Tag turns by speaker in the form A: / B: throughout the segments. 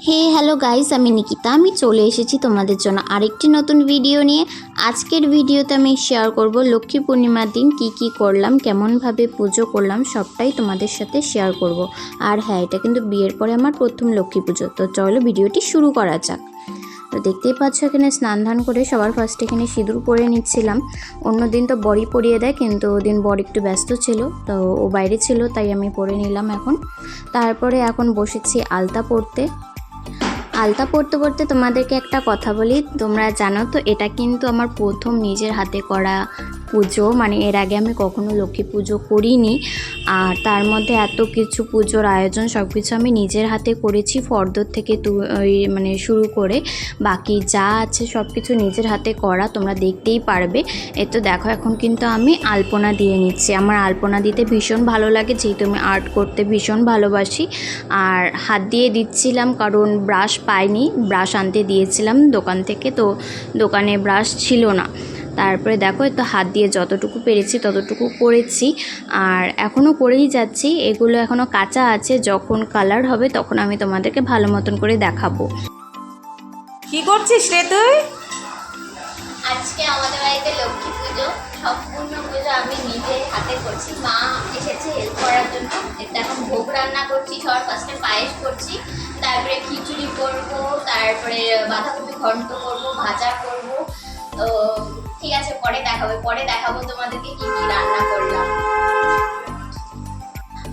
A: হে hello guys, আমি নিকিতা। আমি চলে এসেছি তোমাদের জন্য আরেকটি নতুন ভিডিও নিয়ে। আজকের ভিডিওতে আমি শেয়ার করব লক্ষ্মী পূর্ণিমার দিন কি করলাম, কেমনভাবে পুজো করলাম, সবটাই তোমাদের সাথে শেয়ার করব। আর হ্যাঁ, এটা কিন্তু বিয়ের পরে আমার প্রথম লক্ষ্মী পুজো। তো চলো ভিডিওটি শুরু করা যাক। তো দেখতেই পাচ্ছ, এখানে স্নান ধান করে সবার ফার্স্টে এখানে সিঁদুর পরে নিচ্ছিলাম। অন্য দিন তো বরই পরিয়ে দেয়, কিন্তু ওদিন বর একটু ব্যস্ত ছিল, তো ও বাইরে ছিল, তাই আমি পরে নিলাম এখন। তারপরে এখন বসেছি আলতা পরতে। আলতা পড়তে পড়তে তোমাদেরকে একটা কথা বলি, তোমরা জানো তো এটা কিন্তু আমার প্রথম নিজের হাতে করা পুজো। মানে এর আগে আমি কখনো লক্ষ্মী পুজো করিনি, আর তার মধ্যে এত কিছু পুজোর আয়োজন সব কিছু আমি নিজের হাতে করেছি। ফর্দ থেকে মানে শুরু করে বাকি যা আছে সব কিছু নিজের হাতে করা, তোমরা দেখতেই পারবে। এ তো দেখো, এখন কিন্তু আমি আলপনা দিয়ে নিচ্ছি। আমার আলপনা দিতে ভীষণ ভালো লাগে, যেহেতু আমি আর্ট করতে ভীষণ ভালোবাসি। আর হাত দিয়ে দিচ্ছিলাম কারণ ব্রাশ পাইনি, ব্রাশ আনতে দিয়েছিলাম দোকান থেকে, তো দোকানে ব্রাশ ছিল না। তারপরে দেখো, তো হাত দিয়ে যতটুকু পেরেছি ততটুকু করেছি, আর এখনও করেই যাচ্ছি। এগুলো এখনও কাঁচা আছে, যখন কালার হবে তখন আমি তোমাদেরকে ভালো মতন করে দেখাবো।
B: কি করছিস রে তুই?
A: আজকে আমাদের বাড়িতে লক্ষ্মী পুজো, সম্পূর্ণ পুজো আমি নিজে হাতে করছি। মা এসেছে হেল্প করার জন্য। এটা এখন ভোগ রান্না করছি, সবার ফার্স্টে পায়েস করছি, তারপরে খিচুড়ি করবো, তারপরে বাঁধাকপি ঘন্ট করবো, ভাজা করবো। তো ঠিক আছে, পরে দেখাবো তোমাদেরকে কি কি রান্না করলাম।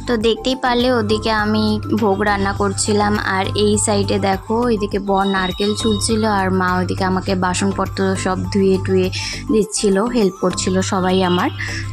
A: তো দেখতেই পারলে ওদিকে আমি ভোগ রান্না করছিলাম, আর এই সাইডে দেখো এদিকে বর নারকেল ছুলছিল, আর মা ওইদিকে আমাকে বাসনপত্র সব ধুয়ে টুয়ে দিচ্ছিল, হেল্প করছিল সবাই আমার।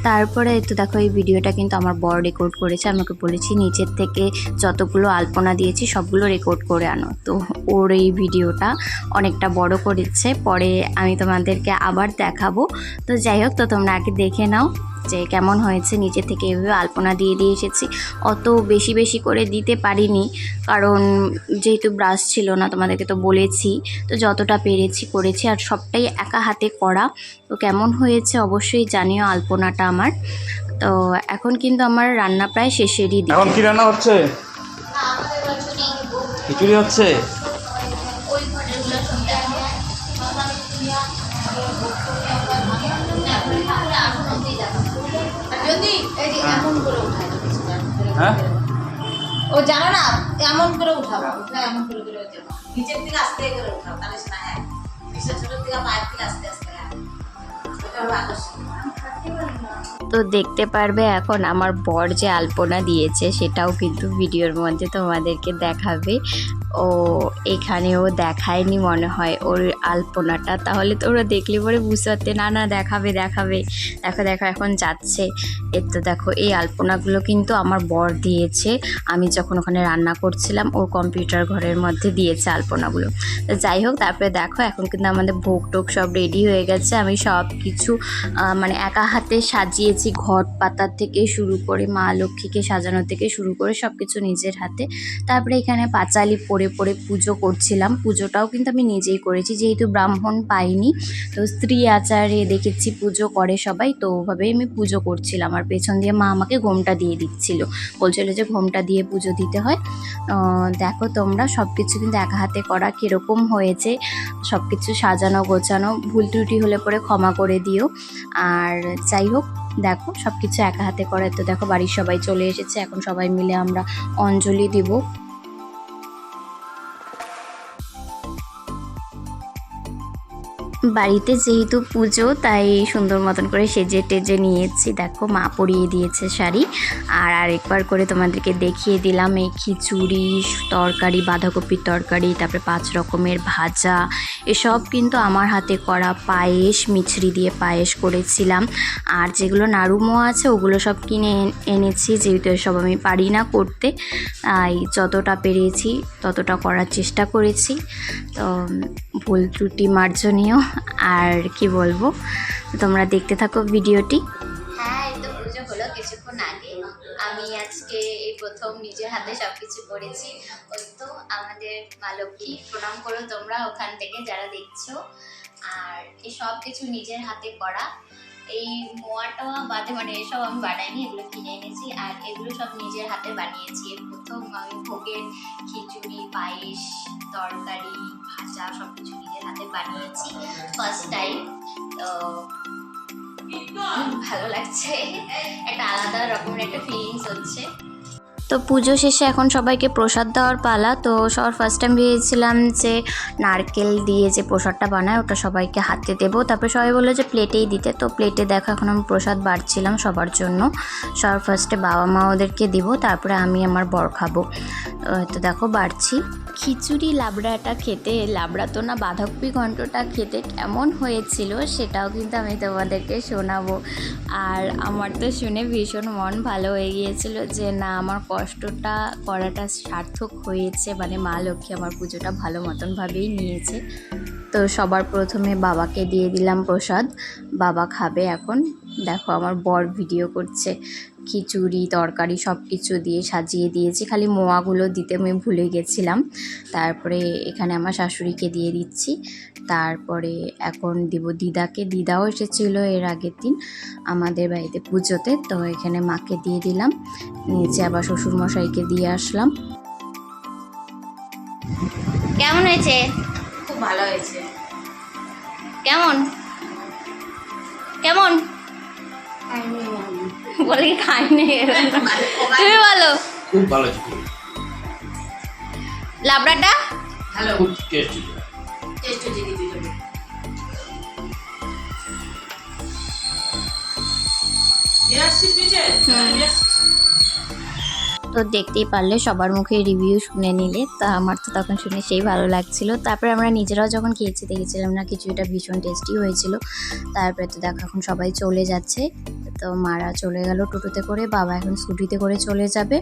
A: তারপরে তো দেখো, এই ভিডিওটা কিন্তু আমার বর রেকর্ড করেছে। আমাকে বলেছি নিচের থেকে যতগুলো আলপনা দিয়েছি সবগুলো রেকর্ড করে আনো, তো ওর এই ভিডিওটা অনেকটা বড় করেছে, পরে আমি তোমাদেরকে আবার দেখাবো। তো যাই হোক, তো তোমরা আগে দেখে নাও যে কেমন হয়েছে। নিচে থেকে এভাবে আলপনা দিয়ে এসেছি। অত বেশি বেশি করে দিতে পারিনি, কারণ যেহেতু ব্রাশ ছিল না, তোমাদেরকে তো বলেছি। তো যতটা পেরেছি করেছি, আর সবটাই একা হাতে করা। তো কেমন হয়েছে অবশ্যই জানিও আলপনাটা আমার। তো এখন কিন্তু আমার রান্না প্রায় শেষেরই দিকে।
B: এখন কি রান্না হচ্ছে? খিচুড়ি হচ্ছে।
C: যদি এই যে এমন করে উঠায়
B: হ্যাঁ,
C: ও জানো না, এমন করে উঠাবো, এমন করে করে উঠাবো, নিচের দিকে আস্তে করে উঠাবো, তাহলে সেটা হ্যাঁ নিচের ছোট দিকে পায়ের দিকে আস্তে আস্তে, হ্যাঁ ওটা হলো আকর্ষণ।
A: তো দেখতে পারবে এখন আমার বর যে আলপনা দিয়েছে সেটাও কিন্তু ভিডিওর মধ্যে তোমাদেরকে দেখাবে। ও এখানেও দেখায়নি মনে হয় ওর আলপনাটা, তাহলে তো ওরা দেখলে পরে বুঝতে পারতে। না না, দেখাবে দেখাবে। দেখো দেখো, এখন যাচ্ছে। এর তো দেখো, এই আলপনাগুলো কিন্তু আমার বর দিয়েছে। আমি যখন ওখানে রান্না করছিলাম ওর কম্পিউটার ঘরের মধ্যে দিয়েছে আলপনাগুলো। তো যাই হোক, তারপরে দেখো এখন কিন্তু আমাদের ভোগ টোগ সব রেডি হয়ে গেছে। আমি সব কিছু মানে একা হাতে সাজিয়েছি, ঘট পাতার থেকে শুরু করে মা লক্ষ্মীকে সাজানো থেকে শুরু করে সব কিছু নিজের হাতে। তারপরে এখানে পাঁচালি পরে পরে পুজো করছিলাম। পুজোটাও কিন্তু আমি নিজেই করেছি, যেহেতু ব্রাহ্মণ পাইনি, তো স্ত্রী আচারে দেখেছি পুজো করে সবাই, তো ওভাবেই আমি পুজো করছিলাম। আর পেছন দিয়ে মা আমাকে ঘোমটা দিয়ে দিচ্ছিল, বলছিল যে ঘোমটা দিয়ে পুজো দিতে হয়। দেখো তোমরা, সব কিছু কিন্তু একা হাতে করা কীরকম হয়েছে, সব কিছু সাজানো গোছানো। ভুল ত্রুটি হলে পরে ক্ষমা করে দিও। আর যাই হোক, দেখো সব কিছু একা হাতে করা। তো দেখো, বাড়ির সবাই চলে এসেছে, এখন সবাই মিলে আমরা অঞ্জলি দিব। বাড়িতে যেহেতু পুজো, তাই সুন্দর মতন করে সেজে টেজে নিয়েছি। দেখো, মা পরিয়ে দিয়েছে শাড়ি। আর আরেকবার করে তোমাদেরকে দেখিয়ে দিলাম এই খিচুড়ি, তরকারি, বাঁধাকপির তরকারি, তারপরে 5 রকমের ভাজা, এসব কিন্তু আমার হাতে করা। পায়েস, মিছরি দিয়ে পায়েস করেছিলাম। আর যেগুলো নাড়ুমো আছে ওগুলো সব কিনে এনেছি, যেহেতু এসব আমি পারি না করতে, তাই যতটা পেরেছি ততটা করার চেষ্টা করেছি। তো ভুল ত্রুটি মার্জনীয়। আর কি বলবো, তোমরা দেখতে থাকো ভিডিওটি। হ্যাঁ, এই তো পুজো হলো কিছুক্ষণ আগে। আমি আজকে এই প্রথম নিজের হাতে সবকিছু করেছি। ওই তো আমাদের মা লক্ষ্মী, প্রণাম করো তোমরা ওখান থেকে যারা দেখছো। আর এই সব কিছু নিজের হাতে করা। এই মোয়াটা বাদে মানে এসব আমি বানাইনি, এগুলো কিনে এনেছি। আর এগুলো সব নিজের হাতে বানিয়েছি। এর প্রথম আমি ভোগের খিচুড়ি, পায়েস, তরকারি, ভাজা সব কিছু নিজের হাতে বানিয়েছি ফার্স্ট টাইম। তো ভালো লাগছে, একটা আলাদা রকমের একটা ফিলিংস হচ্ছে। তো পুজো শেষে এখন সবাইকে প্রসাদ দেওয়ার পালা। তো সবার ফার্স্ট টাইম ভেবেছিলাম যে নারকেল দিয়ে যে প্রসাদটা বানায় ওটা সবাইকে হাতে দেবো, তারপরে সবাই বললো যে প্লেটেই দিতে। তো প্লেটে দেখো এখন আমি প্রসাদ বাড়ছিলাম সবার জন্য। সবার ফার্স্টে বাবা মা ওদেরকে দিব, তারপরে আমি আমার বর খাবো। তো দেখো বাড়ছি। খিচুড়ি লাবড়াটা খেতে, লাবড়া তো না, বাঁধাকপি ঘন্টটা খেতে কেমন হয়েছিল সেটাও কিন্তু আমি তোমাদেরকে শোনাবো। আর আমার তো শুনে ভীষণ মন ভালো হয়ে গিয়েছিল যে না, আমার কষ্টটা করাটা সার্থক হয়েছে, মানে মা লক্ষ্মী আমার পুজোটা ভালো মতনভাবেই নিয়েছে। তো সবার প্রথমে বাবাকে দিয়ে দিলাম প্রসাদ, বাবা খাবে এখন। দেখো আমার বর ভিডিও করছে, খিচুড়ি তরকারি সব কিছু দিয়ে সাজিয়ে দিয়েছি, খালি মোয়াগুলো দিতে আমি ভুলে গেছিলাম। তারপরে এখানে আমার শাশুড়িকে দিয়ে দিচ্ছি, তারপরে এখন দিব দিদাকে। দিদাও এসেছিল এর আগের দিন আমাদের বাড়িতে পুজোতে। তো এখানে মাকে দিয়ে দিলাম, নিচে আবার শ্বশুরমশাইকে দিয়ে আসলাম। কেমন হয়েছে?
C: খুব ভালো হয়েছে।
A: কেমন কেমন বলে কি খাইনি, তুমি বলো।
D: খুব ভালো ছিল,
A: লাবড়াটা
C: ভালো
D: খুব টেস্টি।
C: টেস্ট হয়েছে দুজনে।
A: তো দেখতেই পারলে, সবার মুখে রিভিউ শুনে নিলে। তা আমার তো তখন শুনে সেই ভালো লাগছিল। তারপরে আমরা নিজেরাও যখন খেয়েছি দেখেছিলাম না খিচুড়িটা ভীষণ টেস্টি হয়েছিল। তারপরে তো দেখো এখন সবাই চলে যাচ্ছে। তো মারা চলে গেল টোটোতে করে, বাবা এখন স্কুটিতে করে চলে যাবে।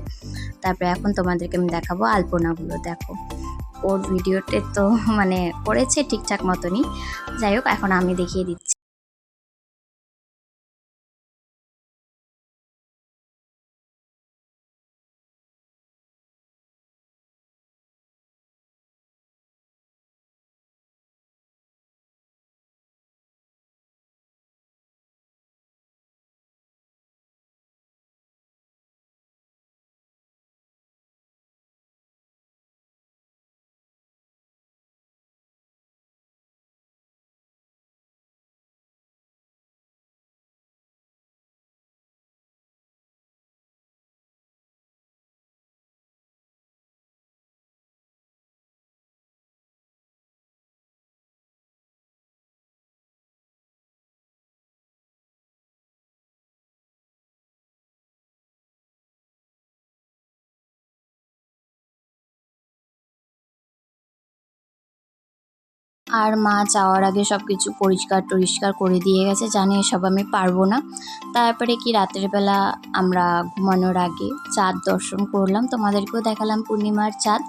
A: তারপরে এখন তোমাদেরকে আমি দেখাবো আলপনাগুলো। দেখো ওর ভিডিওতে তো মানে করেছে ঠিকঠাক মতনই, যাই হোক এখন আমি দেখিয়ে দিচ্ছি। আর মা যাওয়ার আগে সব কিছু পরিষ্কার টরিষ্কার করে দিয়ে গেছে, জানি এসব আমি পারবো না। তারপরে কি রাতের বেলা আমরা ঘুমানোর আগে চাঁদ দর্শন করলাম, তোমাদেরকেও দেখালাম পূর্ণিমার চাঁদ।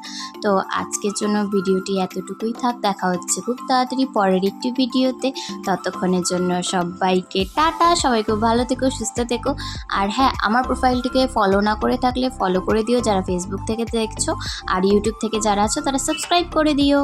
A: তো আজকের জন্য ভিডিওটি এতটুকুই থাক, দেখা হচ্ছে খুব তাড়াতাড়ি পরের একটি ভিডিওতে। ততক্ষণের জন্য সবাইকে টাটা, সবাই খুব ভালো থেকো, সুস্থ থেকো। আর হ্যাঁ, আমার প্রোফাইলটিকে ফলো না করে থাকলে ফলো করে দিও যারা ফেসবুক থেকে দেখছো, আর ইউটিউব থেকে যারা আছো তারা সাবস্ক্রাইব করে দিও।